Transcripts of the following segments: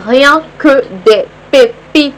rien que des pépites.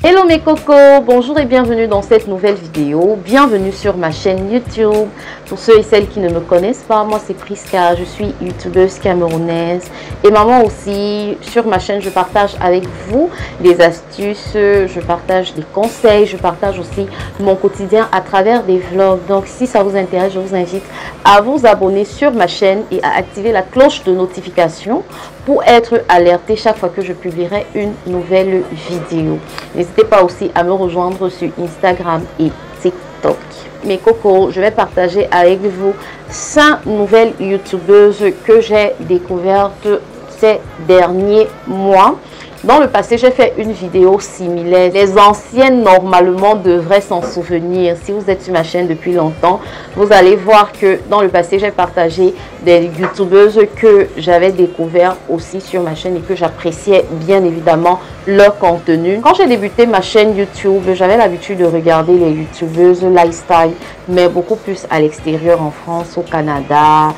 Hello mes cocos, bonjour et bienvenue dans cette nouvelle vidéo. Bienvenue sur ma chaîne YouTube. Pour ceux et celles qui ne me connaissent pas, moi c'est Priska, je suis youtubeuse camerounaise et maman aussi. Sur ma chaîne, je partage avec vous des astuces, je partage des conseils, je partage aussi mon quotidien à travers des vlogs. Donc si ça vous intéresse, je vous invite à vous abonner sur ma chaîne et à activer la cloche de notification pour être alerté chaque fois que je publierai une nouvelle vidéo. N'hésitez pas aussi à me rejoindre sur Instagram et TikTok. Mes cocos, je vais partager avec vous 5 nouvelles youtubeuses que j'ai découvertes ces derniers mois. Dans le passé, j'ai fait une vidéo similaire. Les anciennes, normalement, devraient s'en souvenir. Si vous êtes sur ma chaîne depuis longtemps, vous allez voir que dans le passé, j'ai partagé des youtubeuses que j'avais découvert aussi sur ma chaîne et que j'appréciais bien évidemment leur contenu. Quand j'ai débuté ma chaîne YouTube, j'avais l'habitude de regarder les youtubeuses lifestyle, mais beaucoup plus à l'extérieur, en France, au Canada,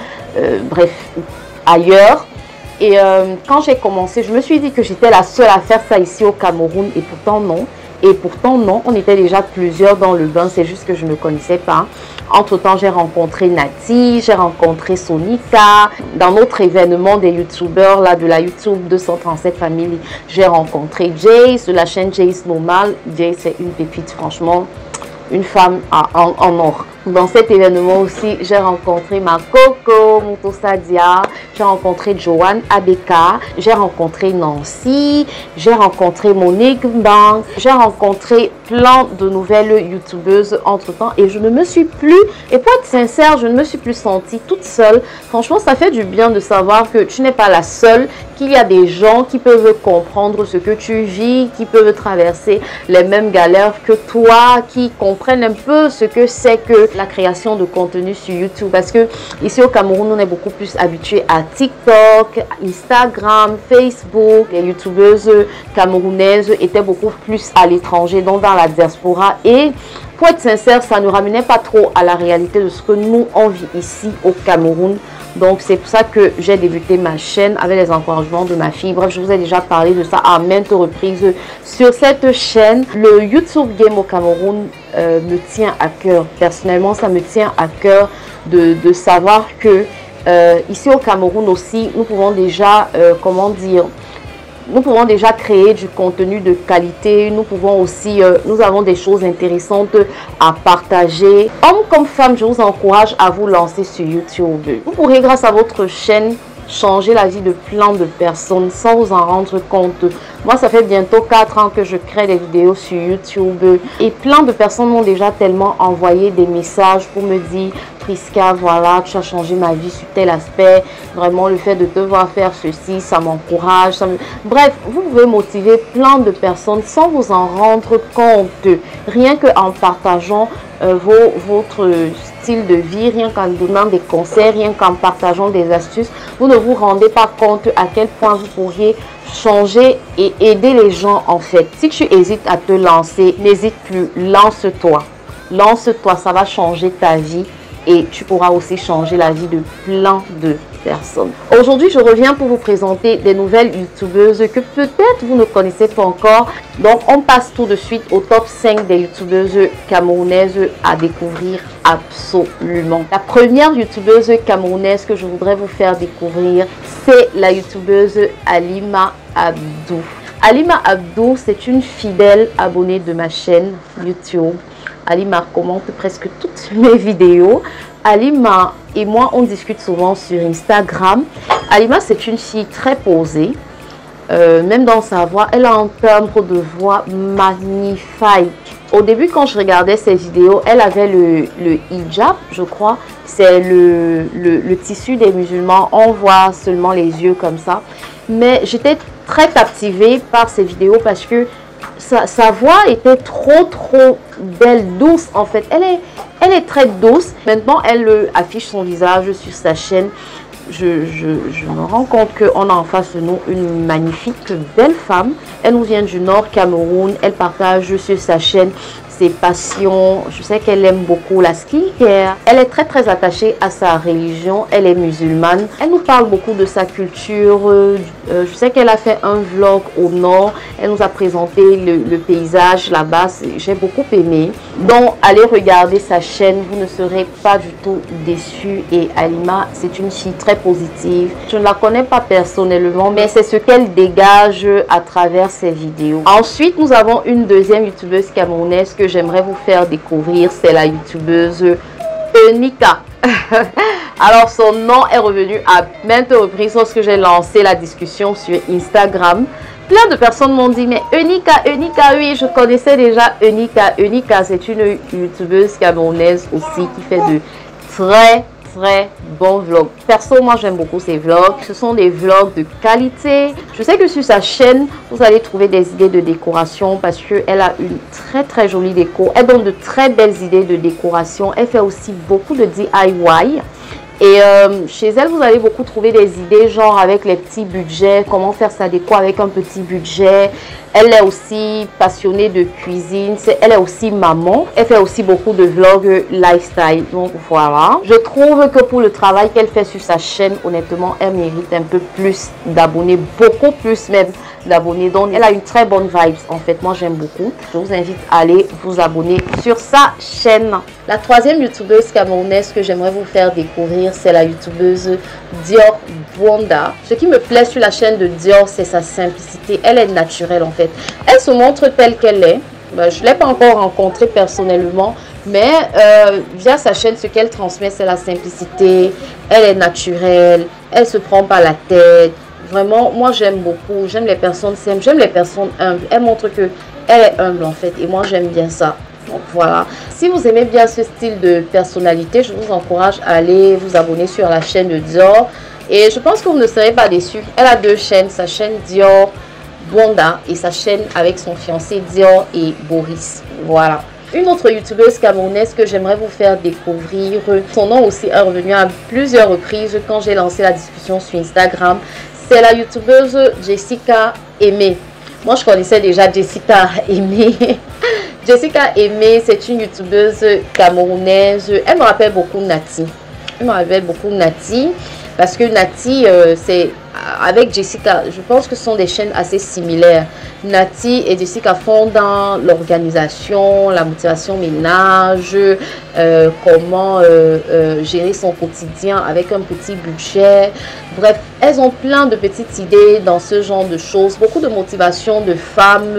bref, ailleurs. Et quand j'ai commencé, je me suis dit que j'étais la seule à faire ça ici au Cameroun. Et pourtant non. Et pourtant non, on était déjà plusieurs dans le bain. C'est juste que je ne connaissais pas. Entre-temps, j'ai rencontré Nati, j'ai rencontré Sonika. Dans notre événement des youtubeurs, là, de la YouTube 237 Family, j'ai rencontré Jace, de la chaîne Jace Normal. Jace, c'est une pépite, franchement. Une femme en or. Dans cet événement aussi, j'ai rencontré ma coco, Mouto Sadia, j'ai rencontré Joanne Abeka, j'ai rencontré Nancy, j'ai rencontré Monique Bang, j'ai rencontré plein de nouvelles youtubeuses entre temps et je ne me suis plus, et pour être sincère, je ne me suis plus sentie toute seule. Franchement, ça fait du bien de savoir que tu n'es pas la seule, qu'il y a des gens qui peuvent comprendre ce que tu vis, qui peuvent traverser les mêmes galères que toi, qui comprennent un peu ce que c'est que la création de contenu sur YouTube. Parce que ici au Cameroun, on est beaucoup plus habitué à TikTok, Instagram, Facebook. Les youtubeuses camerounaises étaient beaucoup plus à l'étranger, donc dans la diaspora. Et pour être sincère, ça ne ramenait pas trop à la réalité de ce que nous, on vit ici au Cameroun. Donc c'est pour ça que j'ai débuté ma chaîne avec les encouragements de ma fille. Bref, je vous ai déjà parlé de ça à maintes reprises sur cette chaîne. Le YouTube Game au Cameroun me tient à cœur. Personnellement, ça me tient à cœur de savoir que ici au Cameroun aussi, nous pouvons déjà, comment dire, nous pouvons déjà créer du contenu de qualité. Nous pouvons aussi, nous avons des choses intéressantes à partager. Hommes comme femmes, je vous encourage à vous lancer sur YouTube. Vous pourrez, grâce à votre chaîne, changer la vie de plein de personnes sans vous en rendre compte. Moi, ça fait bientôt 4 ans que je crée des vidéos sur YouTube et plein de personnes m'ont déjà tellement envoyé des messages pour me dire: Priska, voilà, tu as changé ma vie sur tel aspect. Vraiment, le fait de te voir faire ceci, ça m'encourage. Bref, vous pouvez motiver plein de personnes sans vous en rendre compte. Rien qu'en partageant votre style de vie, rien qu'en donnant des conseils, rien qu'en partageant des astuces, vous ne vous rendez pas compte à quel point vous pourriez changer et aider les gens en fait. Si tu hésites à te lancer, n'hésite plus, lance-toi. Lance-toi, ça va changer ta vie et tu pourras aussi changer la vie de plein de personnes. Aujourd'hui, je reviens pour vous présenter des nouvelles youtubeuses que peut-être vous ne connaissez pas encore. Donc, on passe tout de suite au top 5 des youtubeuses camerounaises à découvrir absolument. La première youtubeuse camerounaise que je voudrais vous faire découvrir, c'est la youtubeuse Halima Abdou. Halima Abdou, c'est une fidèle abonnée de ma chaîne YouTube. Halima commente presque toutes mes vidéos. Halima et moi, on discute souvent sur Instagram. Halima, c'est une fille très posée. Même dans sa voix, elle a un timbre de voix magnifique. Au début, quand je regardais ses vidéos, elle avait le hijab, je crois. C'est le tissu des musulmans. On voit seulement les yeux comme ça. Mais j'étais très captivée par ses vidéos parce que sa voix était trop belle, douce en fait. Elle est très douce. Maintenant, elle affiche son visage sur sa chaîne. Je me rends compte qu'on a en face de nous une magnifique, belle femme. Elle nous vient du Nord Cameroun. Elle partage sur sa chaîne ses passions. Je sais qu'elle aime beaucoup la skincare. Elle est très attachée à sa religion. Elle est musulmane. Elle nous parle beaucoup de sa culture. Je sais qu'elle a fait un vlog au nord. Elle nous a présenté le paysage là-bas. J'ai beaucoup aimé. Donc, allez regarder sa chaîne. Vous ne serez pas du tout déçus. Et Halima, c'est une fille très positive. Je ne la connais pas personnellement, mais c'est ce qu'elle dégage à travers ses vidéos. Ensuite, nous avons une deuxième youtubeuse camerounaise que j'aimerais vous faire découvrir. C'est la youtubeuse Eunika. Alors, son nom est revenu à maintes reprises lorsque j'ai lancé la discussion sur Instagram. Plein de personnes m'ont dit, mais Eunika, oui, je connaissais déjà Eunika. Eunika, c'est une youtubeuse camerounaise aussi qui fait de très bons vlogs. Perso, moi j'aime beaucoup ses vlogs. Ce sont des vlogs de qualité. Je sais que sur sa chaîne, vous allez trouver des idées de décoration parce qu'elle a une très jolie déco. Elle donne de très belles idées de décoration. Elle fait aussi beaucoup de DIY. Et chez elle, vous allez beaucoup trouver des idées, genre avec les petits budgets, comment faire sa déco avec un petit budget. Elle est aussi passionnée de cuisine, elle est aussi maman. Elle fait aussi beaucoup de vlogs lifestyle. Donc voilà. Je trouve que pour le travail qu'elle fait sur sa chaîne, honnêtement, elle mérite un peu plus d'abonnés, beaucoup plus même d'abonnés. Donc elle a une très bonne vibe. En fait, moi j'aime beaucoup. Je vous invite à aller vous abonner sur sa chaîne. La troisième youtubeuse camerounaise que j'aimerais vous faire découvrir, c'est la youtubeuse Dior Bwanda. Ce qui me plaît sur la chaîne de Dior, c'est sa simplicité. Elle est naturelle en fait. Elle se montre telle qu'elle est. Je ne l'ai pas encore rencontrée personnellement, mais via sa chaîne, ce qu'elle transmet, c'est la simplicité. Elle est naturelle. Elle se prend pas la tête. Vraiment, moi j'aime beaucoup. J'aime les personnes simples. J'aime les personnes humbles. Elle montre que elle est humble en fait. Et moi j'aime bien ça. Donc voilà. Si vous aimez bien ce style de personnalité, je vous encourage à aller vous abonner sur la chaîne de Dior. Et je pense que vous ne serez pas déçus. Elle a deux chaînes. Sa chaîne Dior Bwanda et sa chaîne avec son fiancé Dior et Boris. Voilà. Une autre youtubeuse camerounaise que j'aimerais vous faire découvrir. Son nom aussi est revenu à plusieurs reprises quand j'ai lancé la discussion sur Instagram. C'est la youtubeuse Jessica Aimé. Moi, je connaissais déjà Jessica Aimé. Jessica Aimé, c'est une youtubeuse camerounaise. Elle me rappelle beaucoup Nati. Elle me rappelle beaucoup Nati. Parce que Nati, c'est avec Jessica, je pense que ce sont des chaînes assez similaires. Nati et Jessica font dans l'organisation, la motivation ménage, comment gérer son quotidien avec un petit budget. Bref, elles ont plein de petites idées dans ce genre de choses. Beaucoup de motivation de femmes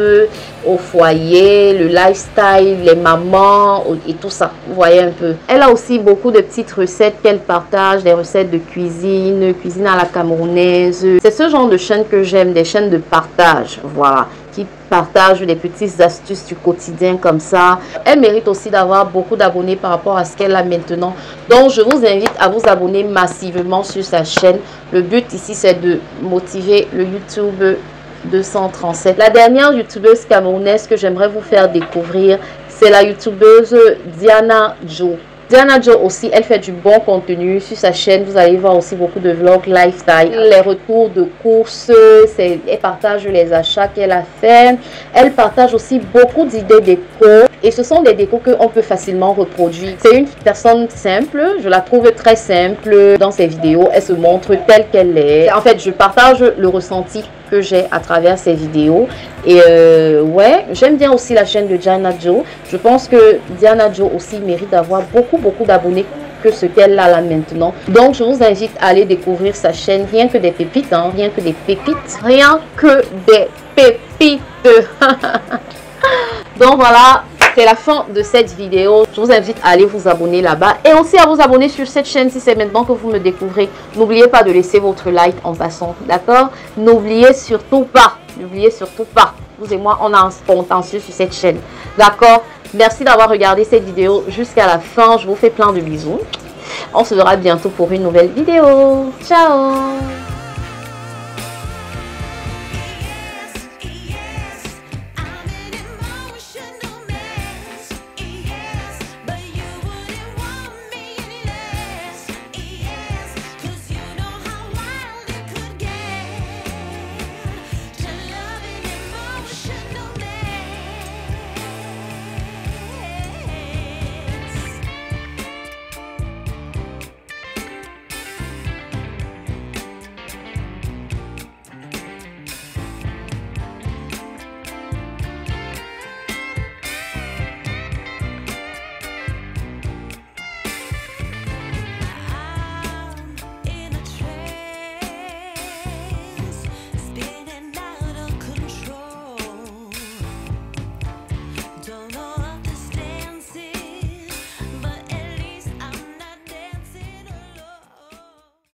au foyer, le lifestyle, les mamans et tout ça. Vous voyez un peu. Elle a aussi beaucoup de petites recettes qu'elle partage, des recettes de cuisine, cuisine à la camerounaise. C'est ce genre de chaîne que j'aime, des chaînes de partage. Voilà. Qui partagent des petites astuces du quotidien comme ça. Elle mérite aussi d'avoir beaucoup d'abonnés par rapport à ce qu'elle a maintenant. Donc, je vous invite à vous abonner massivement sur sa chaîne. Le but ici, c'est de motiver le YouTube 237. La dernière youtubeuse camerounaise que j'aimerais vous faire découvrir, c'est la youtubeuse Diana Joe. Diana Joe aussi, elle fait du bon contenu sur sa chaîne. Vous allez voir aussi beaucoup de vlogs lifestyle, les retours de courses. Elle partage les achats qu'elle a fait. Elle partage aussi beaucoup d'idées déco. Et ce sont des décos qu'on peut facilement reproduire. C'est une personne simple. Je la trouve très simple dans ses vidéos. Elle se montre telle qu'elle est. En fait, je partage le ressenti que j'ai à travers ces vidéos. Et ouais, j'aime bien aussi la chaîne de Diana Joe. Je pense que Diana Joe aussi mérite d'avoir beaucoup d'abonnés que ce qu'elle a là maintenant. Donc, je vous invite à aller découvrir sa chaîne. Rien que des pépites, hein. Rien que des pépites. Rien que des pépites. Donc, voilà. C'est la fin de cette vidéo. Je vous invite à aller vous abonner là-bas. Et aussi à vous abonner sur cette chaîne si c'est maintenant que vous me découvrez. N'oubliez pas de laisser votre like en passant. D'accord? N'oubliez surtout pas. N'oubliez surtout pas. Vous et moi, on a un contentieux sur cette chaîne. D'accord? Merci d'avoir regardé cette vidéo jusqu'à la fin. Je vous fais plein de bisous. On se verra bientôt pour une nouvelle vidéo. Ciao!